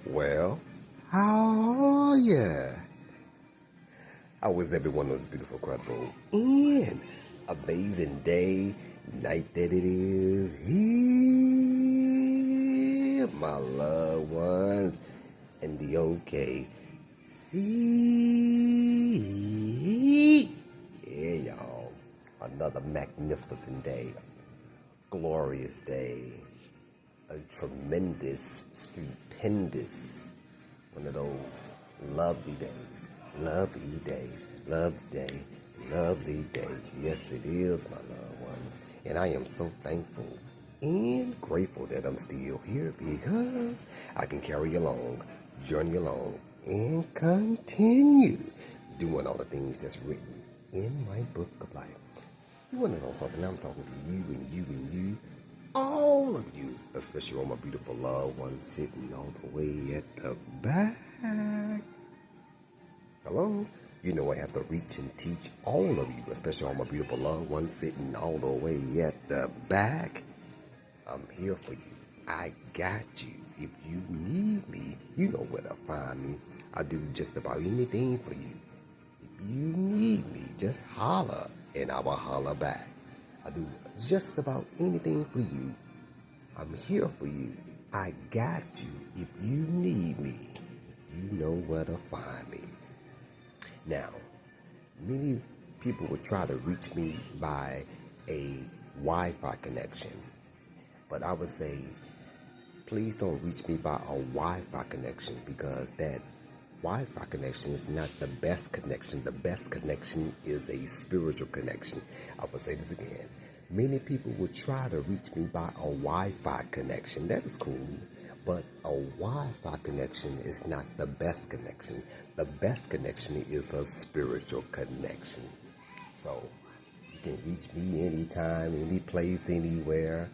Well, how are ya? How was everyone on this beautiful, incredible, and amazing day, night that it is here, my loved ones, and the OKC. Yeah, y'all. Another magnificent day, glorious day, a tremendous, stupendous, one of those lovely days, lovely days, lovely day, lovely day. Yes, it is, my loved ones. And I am so thankful and grateful that I'm still here because I can carry along, journey along, and continue doing all the things that's written in my book of life. You want to know something? I'm talking to you and you and you. All of you, especially all my beautiful loved ones sitting all the way at the back. Hello? You know I have to reach and teach all of you, especially all my beautiful loved ones sitting all the way at the back. I'm here for you. I got you. If you need me, you know where to find me. I do just about anything for you. If you need me, just holler and I will holler back. I do just about anything for you. I'm here for you. I got you. If you need me, you know where to find me. Now, many people would try to reach me by a Wi-Fi connection, but I would say, please don't reach me by a Wi-Fi connection because that Wi-Fi connection is not the best connection. The best connection is a spiritual connection. I will say this again. Many people would try to reach me by a Wi-Fi connection. That is cool. But a Wi-Fi connection is not the best connection. The best connection is a spiritual connection. So you can reach me anytime, any place, anywhere.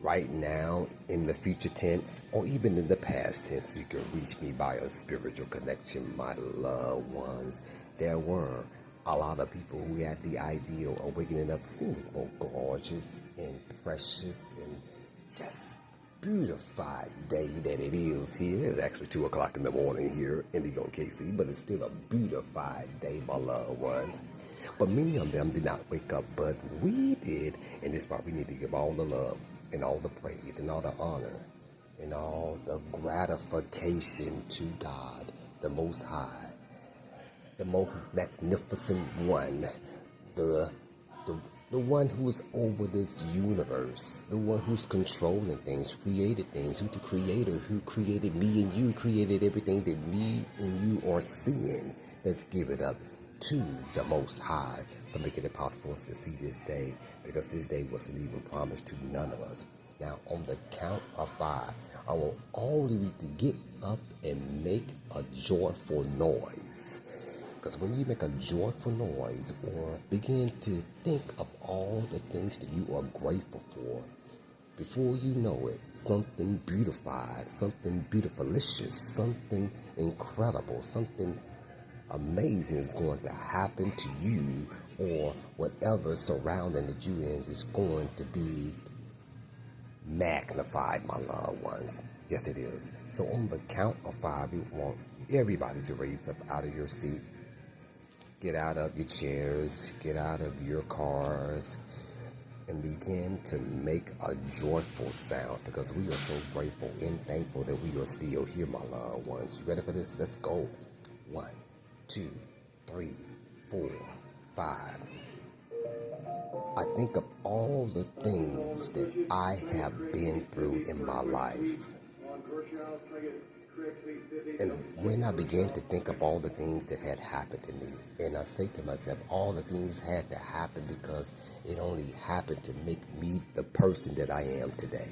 Right now, in the future tense, or even in the past tense, you can reach me by a spiritual connection, my loved ones. There were a lot of people who had the ideal of waking up seeing this most gorgeous and precious and just beautified day that it is here. It's actually 2 o'clock in the morning here in the OKC, but it's still a beautified day, my loved ones. But many of them did not wake up, but we did, and this is why we need to give all the love and all the praise and all the honor and all the gratification to God, the Most High, the most magnificent one, the one who is over this universe, the one who's controlling things, created things, who's the creator, who created me and you, created everything that me and you are seeing. Let's give it up to the Most High for making it possible for us to see this day, because this day wasn't even promised to none of us. Now, on the count of 5, I want all of you to get up and make a joyful noise. Because when you make a joyful noise or begin to think of all the things that you are grateful for, before you know it, something beautified, something beautifulicious, something incredible, something amazing is going to happen to you, or whatever surrounding that you in is going to be magnified, my loved ones. Yes, it is. So on the count of 5, we want everybody to raise up out of your seat. Get out of your chairs, get out of your cars, and begin to make a joyful sound, because we are so grateful and thankful that we are still here, my loved ones. You ready for this? Let's go. 1, 2, 3, 4, 5. I think of all the things that I have been through in my life. And when I began to think of all the things that had happened to me, and I say to myself, all the things had to happen because it only happened to make me the person that I am today.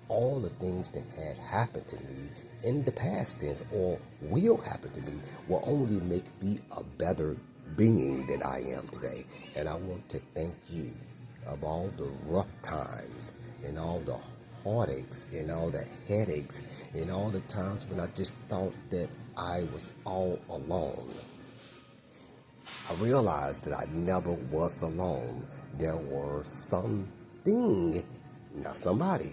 All the things that had happened to me in the past tense or will happen to me will only make me a better being that I am today. And I want to thank you of all the rough times and all the heartaches and all the headaches and all the times when I just thought that I was all alone. I realized that I never was alone. There were something, not somebody,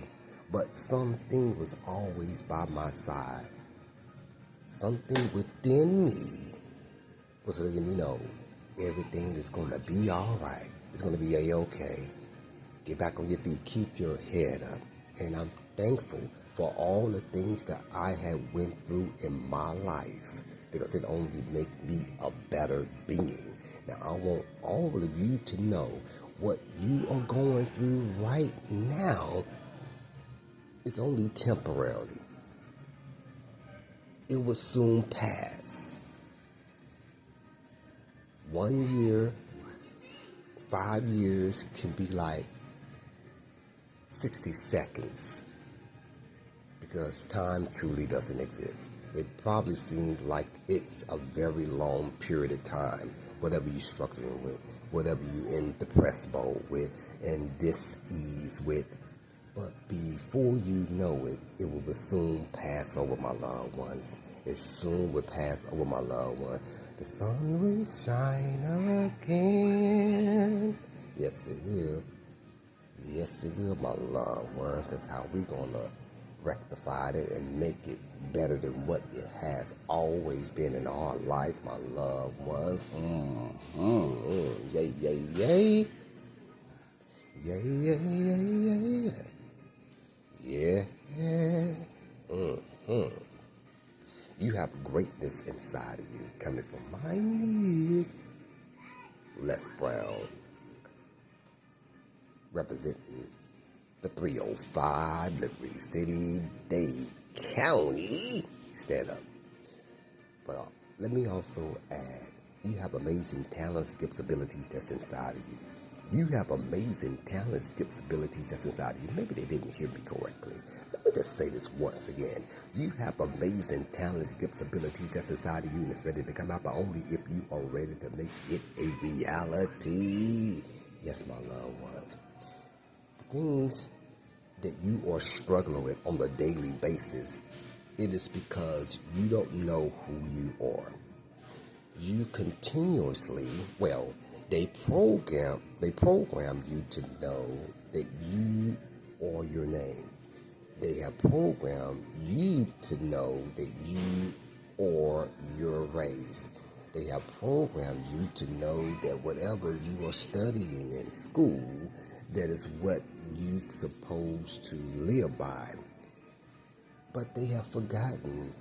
but something was always by my side. Something within me was letting me know everything is going to be all right. It's going to be a-okay. Get back on your feet. Keep your head up. And I'm thankful for all the things that I have went through in my life, because it only makes me a better being. Now, I want all of you to know what you are going through right now is only temporarily. It will soon pass. 1 year, 5 years can be like 60 seconds, because time truly doesn't exist. It probably seems like it's a very long period of time, whatever you're struggling with, whatever you're in depressed mode with, and dis-ease with. But before you know it, it will soon pass over, my loved ones. It soon will pass over, my loved one. The sun will shine again. Yes, it will. Yes, it will, my loved ones. That's how we're going to rectify it and make it better than what it has always been in our lives, my loved ones. Yay, yay, yay. Yay, yay, yay, yay. Yeah. You have greatness inside of you coming from my knees. Les Brown, representing the 305, Liberty City, Dade County. Stand up. But let me also add, you have amazing talents, gifts, abilities that's inside of you. You have amazing talents, gifts, abilities that's inside of you. Maybe they didn't hear me correctly. Let me just say this once again. You have amazing talents, gifts, abilities that's inside of you, and it's ready to come out, but only if you are ready to make it a reality. Yes, my loved ones. The things that you are struggling with on a daily basis, it is because you don't know who you are. You continuously, they program you to know that you are your name. They have programmed you to know that you are your race. They have programmed you to know that whatever you are studying in school, that is what you're supposed to live by. But they have forgotten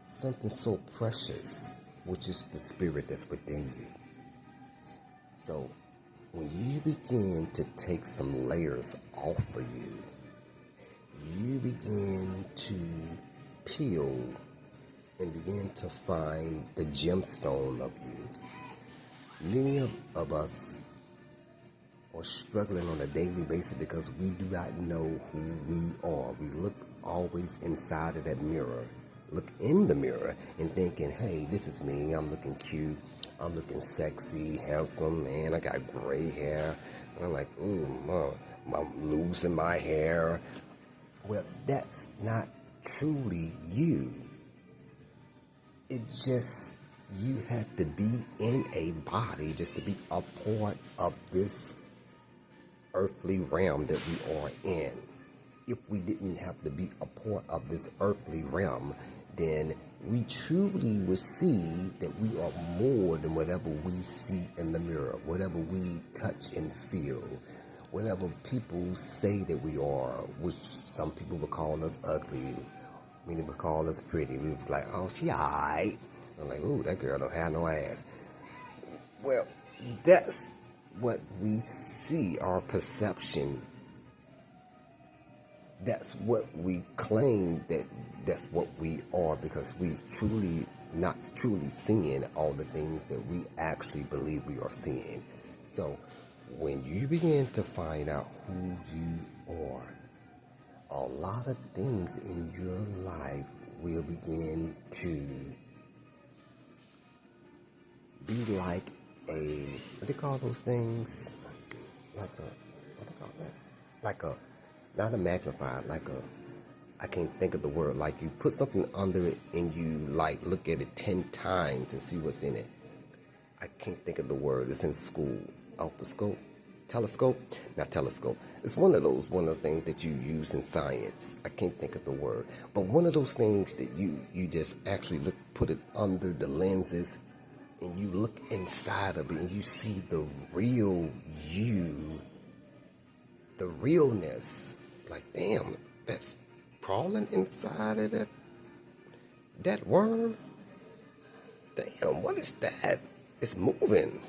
something so precious, which is the spirit that's within you. So when you begin to take some layers off of you, you begin to peel and begin to find the gemstone of you. Many of us are struggling on a daily basis because we do not know who we are. We look always inside of that mirror, look in the mirror and thinking, hey, this is me, I'm looking cute, I'm looking sexy, handsome, man, I got gray hair. And I'm like, I'm losing my hair. Well, that's not truly you. It just, you have to be in a body just to be a part of this earthly realm that we are in. If we didn't have to be a part of this earthly realm, then we truly would see that we are more than whatever we see in the mirror, whatever we touch and feel, whatever people say that we are, which some people would call us ugly, many would call us pretty. We was like, oh, she alright. I'm like, ooh, that girl don't have no ass. Well, that's what we see, our perception. That's what we claim that's what we are, because we truly not truly seeing all the things that we actually believe we are seeing. So when you begin to find out who you are, a lot of things in your life will begin to be like what they call those things? What do they call that? Like a, not a magnifier, I can't think of the word, like you put something under it and you like look at it 10 times and see what's in it. I can't think of the word. It's in school. Alphascope. Telescope? Not telescope. It's one of the things that you use in science. I can't think of the word. But one of those things that you just actually put it under the lenses and you look inside of it and you see the real you, the realness. Like, damn, that's crawling inside of that worm. Damn, what is that? It's moving.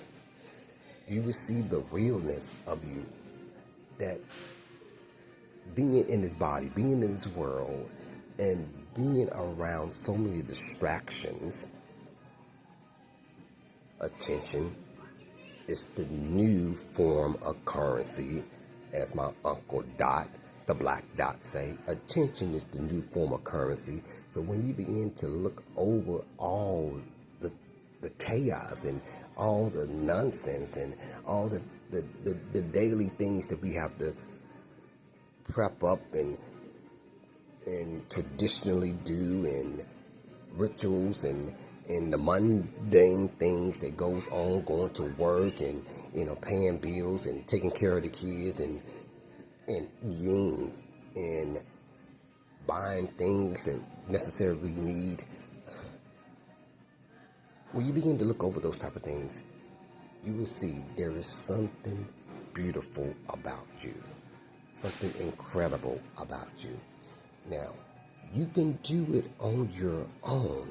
You will see the realness of you. That being in this body, being in this world, and being around so many distractions, attention is the new form of currency. As my uncle Dot, the Black Dot say, attention is the new form of currency. So when you begin to look over all the chaos and all the nonsense and all the daily things that we have to prep up and traditionally do, and rituals and the mundane things that goes on, going to work and paying bills and taking care of the kids and eating and buying things that necessarily need. When you begin to look over those type of things, you will see there is something beautiful about you, something incredible about you. Now, you can do it on your own,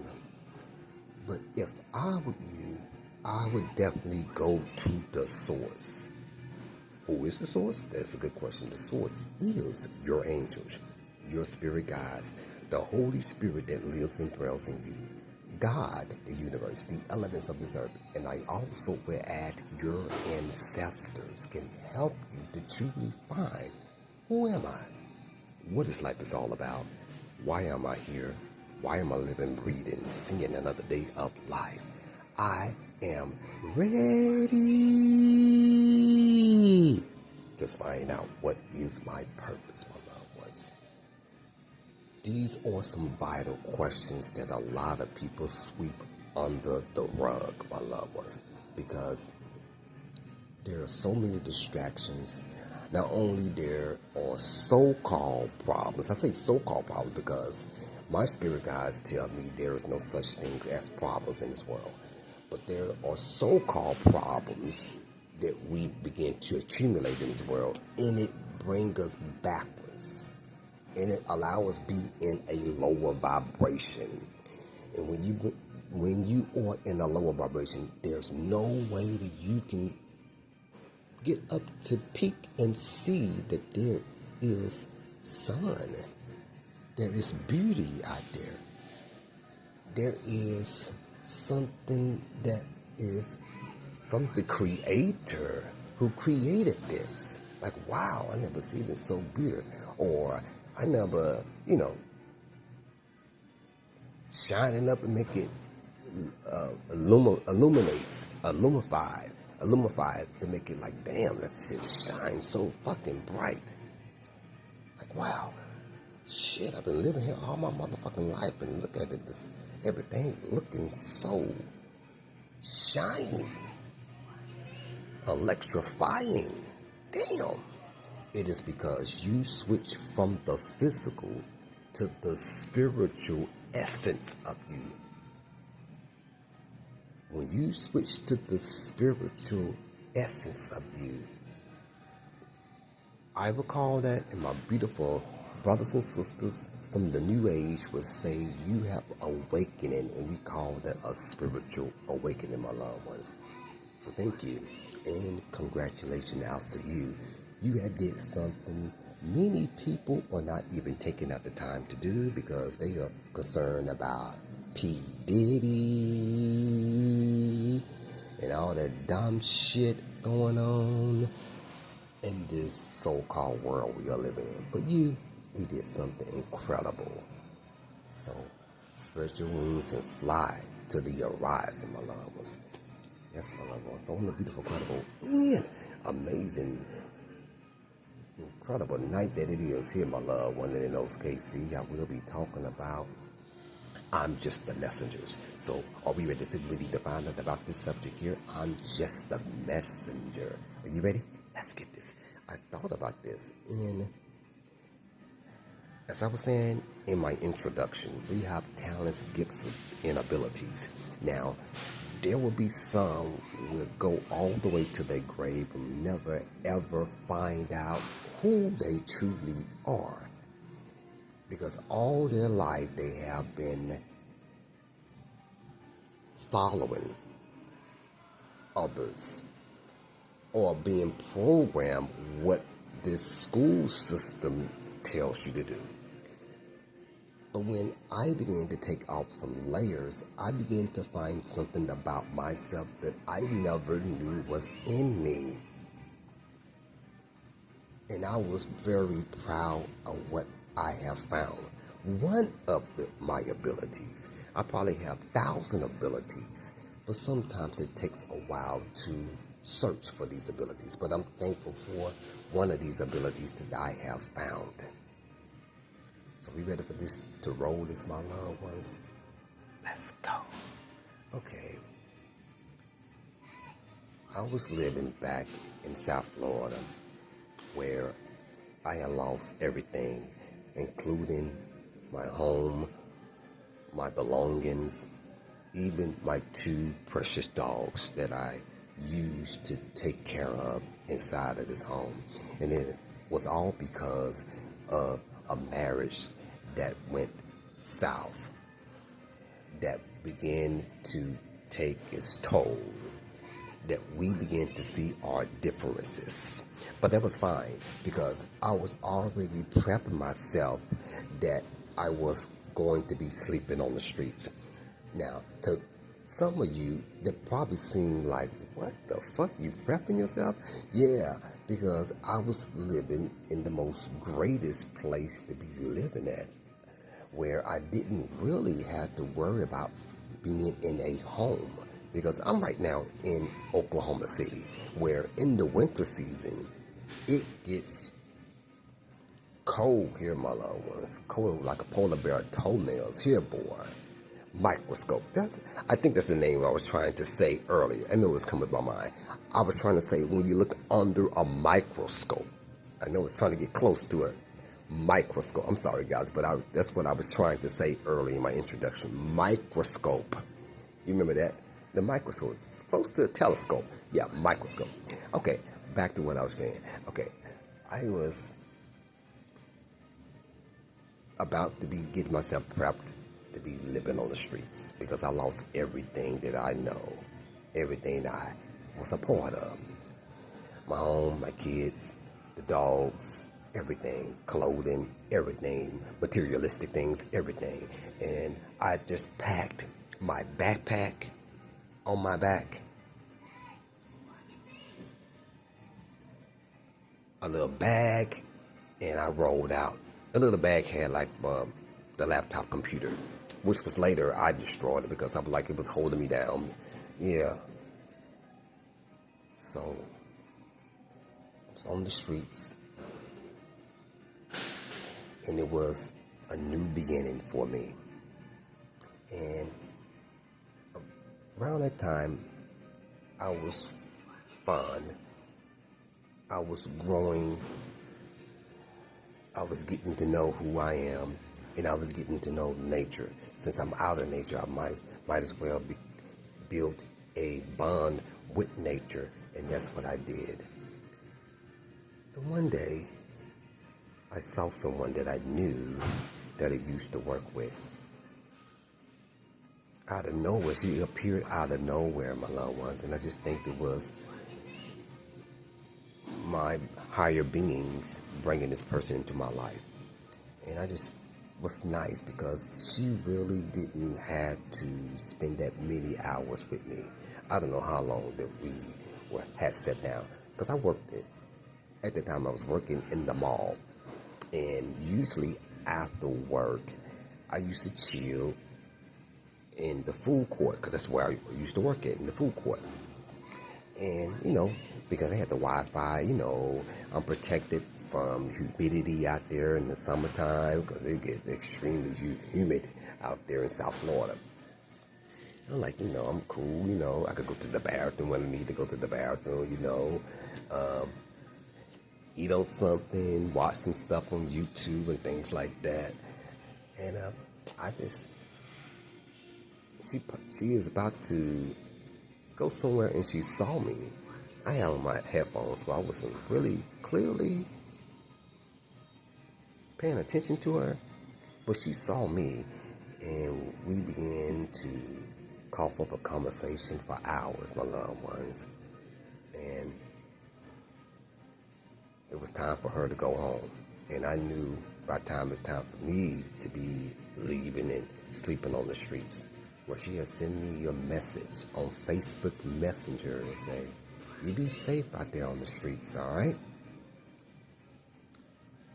but if I were you, I would definitely go to the source. Who is the source? That's a good question. The source is your angels, your spirit guides, the Holy Spirit that lives and dwells in you, God, the universe, the elements of this earth, and I also will add your ancestors can help you to truly find, who am I? What is life is all about? Why am I here? Why am I living, breathing, singing another day of life? I am ready to find out what is my purpose, my loved ones. These are some vital questions that a lot of people sweep under the rug, my loved ones, because there are so many distractions. Not only there are so-called problems. I say so-called problems because my spirit guides tell me there is no such thing as problems in this world. But there are so-called problems that we begin to accumulate in this world, and it brings us backwards. And it allows us to be in a lower vibration. And when you are in a lower vibration, there's no way that you can get up to peak and see that there is sun. There is beauty out there. There is something that is from the Creator who created this. Like, wow, I never seen it so beautiful. Or I never, shining up and make it illumified to make it like, damn, that shit shines so fucking bright. Like, wow, shit, I've been living here all my motherfucking life and look at it, this everything looking so shiny, electrifying. Damn. It is because you switch from the physical to the spiritual essence of you. When you switch to the spiritual essence of you, I recall that, and my beautiful brothers and sisters from the New Age would say you have awakening, and we call that a spiritual awakening, my loved ones. So thank you, and congratulations out to you. You had did something many people are not even taking out the time to do because they are concerned about P. Diddy and all that dumb shit going on in this so-called world we are living in. But you did something incredible. So, spread your wings and fly to the horizon, my loved ones. Yes, my loved ones. On the beautiful, incredible, and amazing, incredible night that it is here, my loved one. And in those KC, I will be talking about I'm just the messengers. So, are we ready to really define out about this subject here? I'm just the messenger. Are you ready? let's get this. I thought about this as I was saying in my introduction. We have talents, gifts, and abilities. Now, there will be some who will go all the way to their grave and never ever find out who they truly are. Because all their life they have been following others or being programmed what this school system tells you to do. But when I began to take off some layers, I began to find something about myself that I never knew was in me. And I was very proud of what I have found. One of my abilities, I probably have 1,000 abilities, but sometimes it takes a while to search for these abilities. But I'm thankful for one of these abilities that I have found. So we ready for this to roll this, my loved ones? Let's go. Okay. I was living back in South Florida where I had lost everything, including my home, my belongings, even my 2 precious dogs that I used to take care of inside of this home. And it was all because of a marriage that went south, that began to take its toll, that we began to see our differences. But that was fine because I was already prepping myself that I was going to be sleeping on the streets. Now, to some of you, that probably seemed like, what the fuck, you prepping yourself? Yeah, because I was living in the most greatest place to be living at, where I didn't really have to worry about being in a home. Because I'm right now in Oklahoma City, where in the winter season, it gets cold here, my loved ones. Cold like a polar bear toenails here, boy. Microscope. I think that's the name I was trying to say earlier. I know it's coming to my mind. I was trying to say when you look under a microscope. I know it's trying to get close to a microscope. I'm sorry, guys, but that's what I was trying to say earlier in my introduction. Microscope. You remember that? The microscope. It's close to a telescope. Yeah, microscope. Okay, back to what I was saying. Okay, I was about to be getting myself prepped to be living on the streets because I lost everything that I know, everything I was a part of. My home, my kids, the dogs, everything, clothing, everything, materialistic things, everything. And I just packed my backpack on my back, a little bag, and I rolled out. The little bag had like the laptop computer, which was later I destroyed it because I was like, it was holding me down. Yeah. So I was on the streets, and it was a new beginning for me. And around that time, I was fun. I was growing. I was getting to know who I am, and I was getting to know nature. Since I'm out of nature, I might as well build a bond with nature, and that's what I did. And one day, I saw someone that I knew that I used to work with. Out of nowhere, she appeared out of nowhere, my loved ones, and I just think it was my higher beings bringing this person into my life. And I just was nice because she really didn't have to spend that many hours with me. I don't know how long that we had sat down because I worked at the time I was working in the mall, and usually after work I used to chill in the food court because that's where I used to work at, in the food court. And because I had the Wi-Fi, I'm protected from humidity out there in the summertime because it gets extremely humid out there in South Florida. I'm like, I'm cool, I could go to the bathroom when I need to go to the bathroom, eat on something, watch some stuff on YouTube and things like that. And I just, she is about to go somewhere and she saw me. I had on my headphones, so I wasn't really clearly paying attention to her, but she saw me and we began to cough up a conversation for hours, my loved ones. And it was time for her to go home. And I knew by the time it's time for me to be leaving and sleeping on the streets. Well, she had sent me a message on Facebook Messenger and say, you be safe out there on the streets, all right?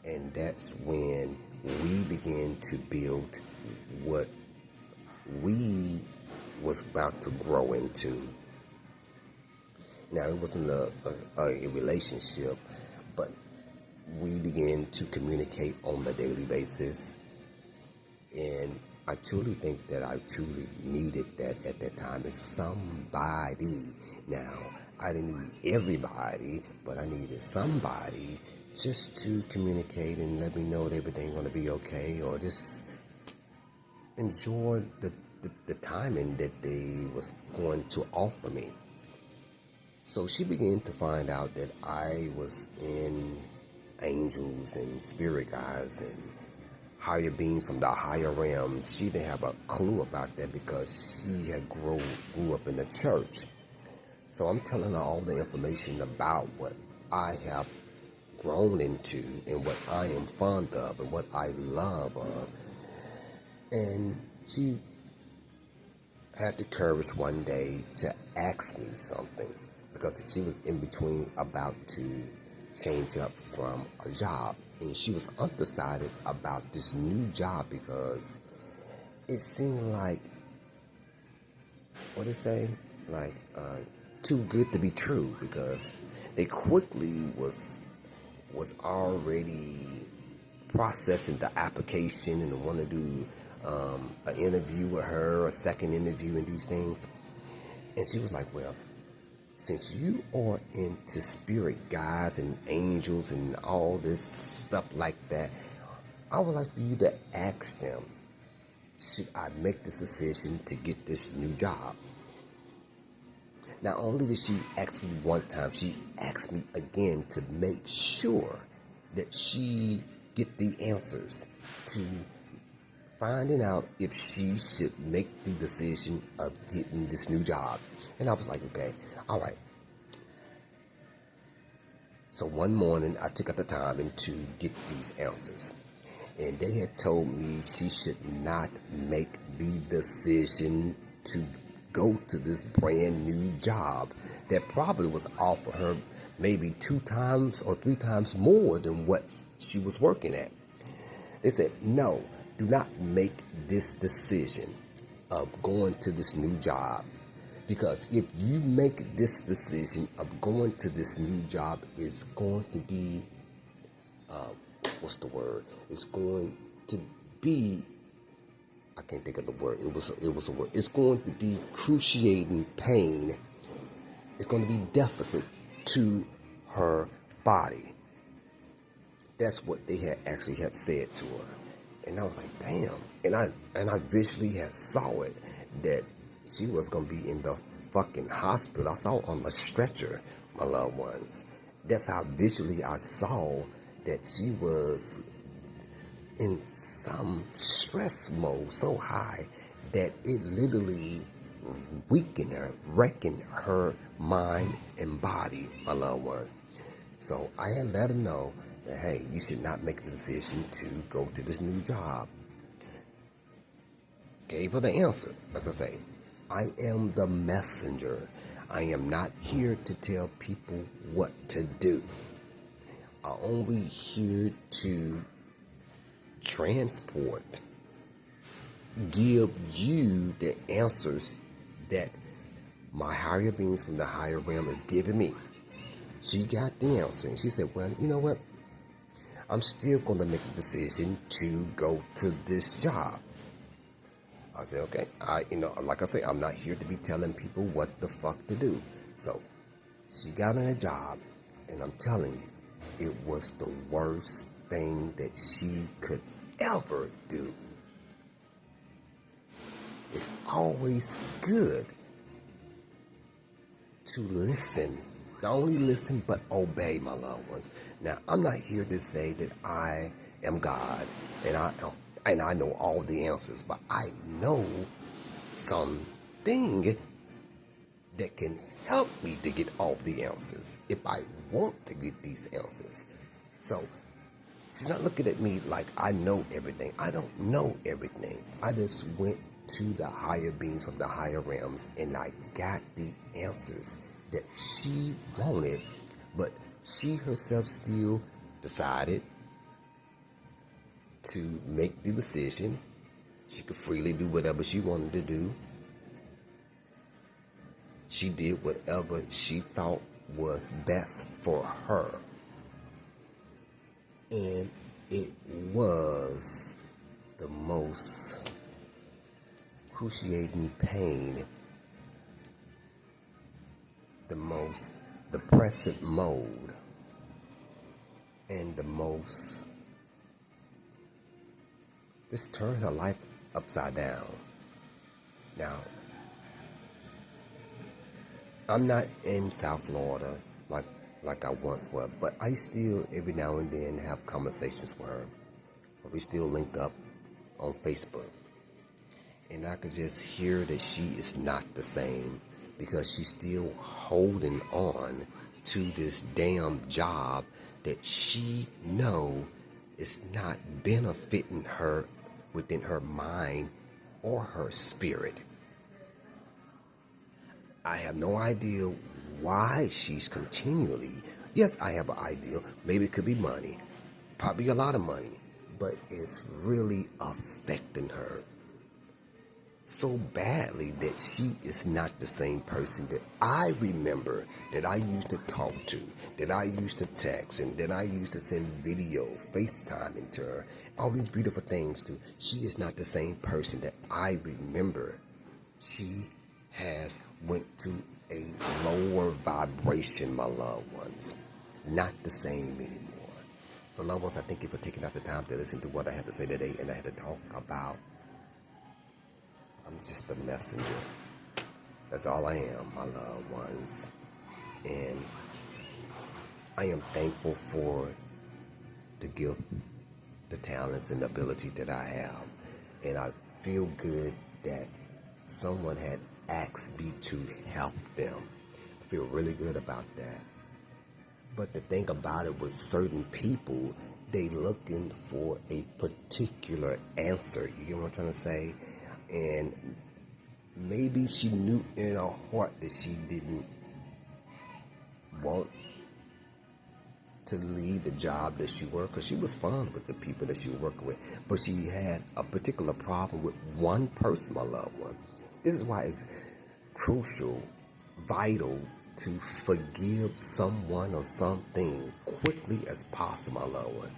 And that's when we began to build what we was about to grow into. Now, it wasn't a relationship, but we began to communicate on a daily basis. And I truly think that I truly needed that at that time as somebody. Now, I didn't need everybody, but I needed somebody just to communicate and let me know that everything's going to be okay, or just enjoy the timing that they was going to offer me. So she began to find out that I was in angels and spirit guides and higher beings from the higher realms. She didn't have a clue about that because she had grew up in the church. So I'm telling her all the information about what I have grown into and what I am fond of and what I love of. And she had the courage one day to ask me something, because she was in between about to change up from a job, and she was undecided about this new job because it seemed like, what they say, like too good to be true, because they quickly was already processing the application and want to do an interview with her, a second interview and these things. And she was like, well, since you are into spirit guides and angels and all this stuff like that, I would like for you to ask them, should I make this decision to get this new job? Not only did she ask me one time, she asked me again to make sure that she get the answers to finding out if she should make the decision of getting this new job. And I was like, okay, all right. So one morning, I took out the time and to get these answers. And they had told me she should not make the decision to go to this brand new job that probably was offered her maybe 2 times or 3 times more than what she was working at. They said, no, do not make this decision of going to this new job, because if you make this decision of going to this new job, it's going to be, what's the word? It's going to be, I can't think of the word. It was a word. It's going to be cruciating pain. It's going to be deficit to her body. That's what they had actually had said to her. And I was like, damn. And I visually had saw it, that she was going to be in the fucking hospital. I saw on the stretcher, my loved ones. That's how visually I saw that she was in some stress mode so high that it literally weakened her, wrecking her mind and body, my loved one. So I had let her know that, hey, you should not make the decision to go to this new job. Gave her the answer. Like I say, I am the messenger. I am not here to tell people what to do. I'm only here to transport, give you the answers that my higher beings from the higher realm is giving me. She got the answer, and she said, well, you know what? I'm still going to make a decision to go to this job. I said, okay, like I say, I'm not here to be telling people what the fuck to do. So she got on a job, and I'm telling you, it was the worst thing that she could ever do. It's always good to listen. Not only listen, but obey, my loved ones. Now, I'm not here to say that I am God and I know all the answers, but I know something that can help me to get all the answers if I want to get these answers. So she's not looking at me like I know everything. I don't know everything. I just went to the higher beings from the higher realms and I got the answers that she wanted, but she herself still decided to make the decision. She could freely do whatever she wanted to do. She did whatever she thought was best for her. And it was the most excruciating pain, the most depressive mode, and the most, just turned her life upside down. Now, I'm not in South Florida like I once was, but I still every now and then have conversations with her. We still linked up on Facebook. And I could just hear that she is not the same because she's still holding on to this damn job that she know is not benefiting her within her mind or her spirit. I have no idea why she's continually, yes, I have an idea, maybe it could be money, probably a lot of money, but it's really affecting her so badly that she is not the same person that I remember, that I used to talk to, that I used to text, and that I used to send video, FaceTime to her, all these beautiful things to. She is not the same person that I remember. She has went to a lower vibration, my loved ones. Not the same anymore. So loved ones, I thank you for taking out the time to listen to what I had to say today, and I had to talk about, I'm just a messenger. That's all I am, my loved ones. And I am thankful for the gift, the talents, and the abilities that I have. And I feel good that someone had asked me to help them. I feel really good about that. But the thing about it with certain people, they looking for a particular answer. You get what I'm trying to say? And maybe she knew in her heart that she didn't want to leave the job that she worked, because she was fun with the people that she was working with. But she had a particular problem with one person, my loved one. This is why it's crucial, vital to forgive someone or something quickly as possible, my loved one.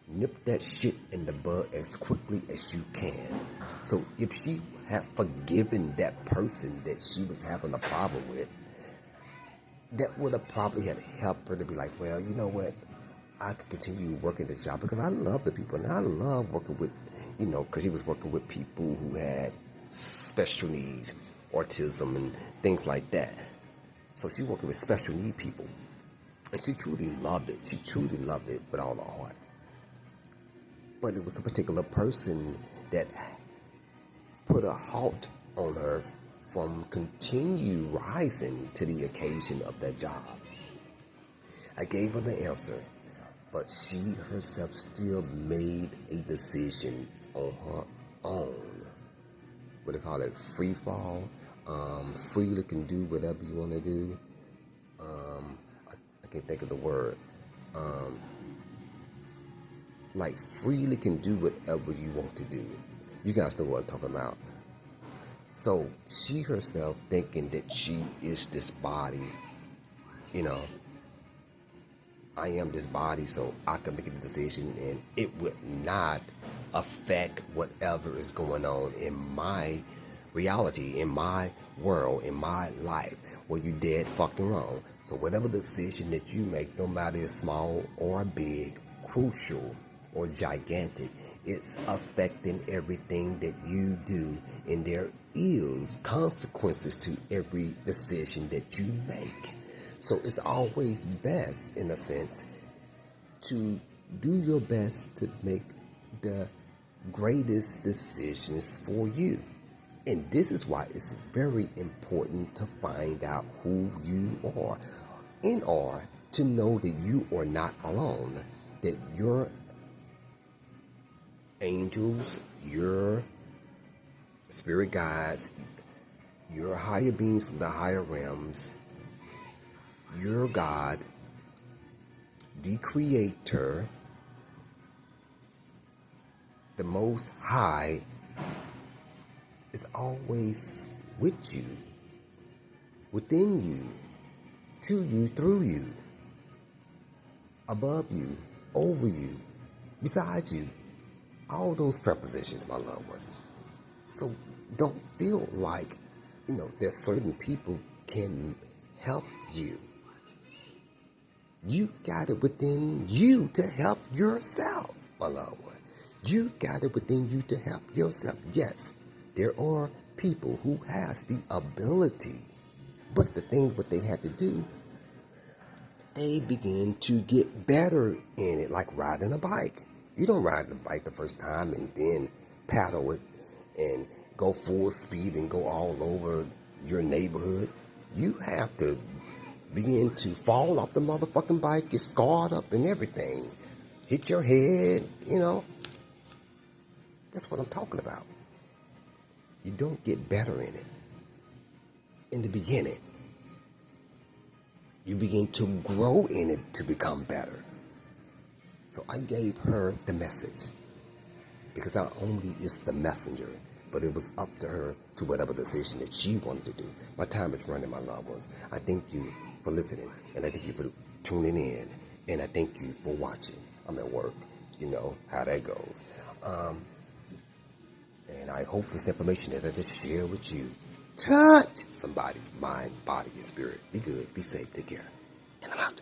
Nip that shit in the bud as quickly as you can. So if she had forgiven that person that she was having a problem with, that would have probably had helped her to be like, well, you know what? I could continue working the job because I love the people and I love working with, because she was working with people who had special needs, autism and things like that. So she working with special need people. And she truly loved it. She truly loved it with all her heart. But it was a particular person that put a halt on her from continue rising to the occasion of that job. I gave her the answer, but she herself still made a decision on her own. What do they call it? Free fall. Freely can do whatever you want to do. I can't think of the word. Like freely can do whatever you want to do. You guys know what I'm talking about. So she herself thinking that she is this body, I am this body, so I can make a decision and it would not affect whatever is going on in my reality, in my world, in my life. Well, you dead fucking wrong. So whatever decision that you make, no matter if small or big, crucial or gigantic, it's affecting everything that you do, and there is consequences to every decision that you make. So it's always best, in a sense, to do your best to make the greatest decisions for you. And this is why it's very important to find out who you are, and are to know that you are not alone, that your angels, your spirit guides, your higher beings from the higher realms, your God, the Creator, the Most High, is always with you, within you, to you, through you, above you, over you, beside you. All those prepositions, my loved ones. So don't feel like, there's certain people can help you. You got it within you to help yourself, my loved one. You got it within you to help yourself. Yes, there are people who has the ability, but the thing what they had to do, they begin to get better in it, like riding a bike. You don't ride the bike the first time and then paddle it and go full speed and go all over your neighborhood. You have to begin to fall off the motherfucking bike, get scarred up and everything. Hit your head, That's what I'm talking about. You don't get better in it in the beginning. You begin to grow in it to become better. So I gave her the message, because not only is the messenger, but it was up to her to whatever decision that she wanted to do. My time is running, my loved ones. I thank you for listening, and I thank you for tuning in, and I thank you for watching. I'm at work, you know how that goes. And I hope this information that I just shared with you touch somebody's mind, body, and spirit. Be good, be safe, take care, and I'm out.